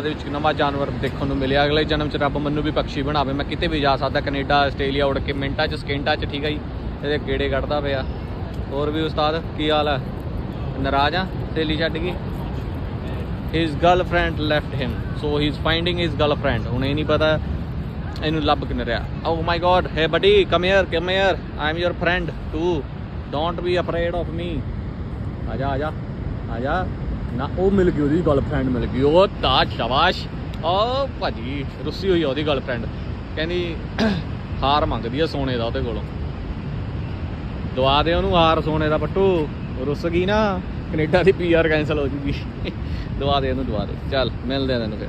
ਵਿੱਚ ਨਵਾਂ ਜਾਨਵਰ ਦੇਖਣ ਨੂੰ ਮਿਲਿਆ। ਅਗਲੇ ਜਨਮ 'ਚ ਰੱਬ ਮੈਨੂੰ ਵੀ ਪੰਛੀ ਬਣਾਵੇ, ਮੈਂ ਕਿਤੇ ਵੀ ਜਾ ਸਕਦਾ, ਕੈਨੇਡਾ ਆਸਟ੍ਰੇਲੀਆ ਉੱਡ ਕੇ ਮਿੰਟਾਂ 'ਚ ਸਕਿੰਟਾਂ 'ਚ। ਠੀਕ ਹੈ ਜੀ, ਇਹਦੇ ਗੇੜੇ ਕੱਢਦਾ ਪਿਆ। ਹੋਰ ਵੀ ਉਸਤਾਦ ਕੀ ਹਾਲ ਹੈ? ਨਾਰਾਜ਼ ਆ ਸਹੇਲੀ ਛੱਡ ਗਈ? His girlfriend left him, so he is finding his girlfriend. ਹੁਣ ਇਹ ਨਹੀਂ ਪਤਾ ਇਹਨੂੰ ਲੱਭ ਕਿੰਨੇ ਰਿਹਾ। Oh my god, hey buddy, come here I am your friend too, don't be afraid of me. ਆ ਜਾ ਆ ਜਾ ਆ ਜਾ ਨਾ। ਉਹ ਮਿਲ ਗਈ, ਉਹਦੀ ਗਰਲਫ੍ਰੈਂਡ ਮਿਲ ਗਈ। ਉਹ ਤਾਂ ਸ਼ਾਬਾਸ਼। ਉਹ ਭਾਜੀ ਰੁੱਸੀ ਹੋਈ ਆ ਉਹਦੀ ਗਰਲਫ੍ਰੈਂਡ, ਕਹਿੰਦੀ ਹਾਰ ਮੰਗਦੀ ਆ ਸੋਨੇ ਦਾ ਉਹਦੇ ਕੋਲੋਂ। ਦਵਾ ਦੇ ਉਹਨੂੰ ਹਾਰ ਸੋਨੇ ਦਾ ਪੱਟੂ। ਰੁੱਸ ਗਈ ਨਾ, ਕੈਨੇਡਾ ਦੀ PR ਕੈਂਸਲ ਹੋ ਜੂਗੀ। ਦਵਾ ਦੇ ਉਹਨੂੰ, ਦਵਾ ਦੇ। ਚੱਲ ਮਿਲਦੇ ਆ ਤੈਨੂੰ ਫਿਰ।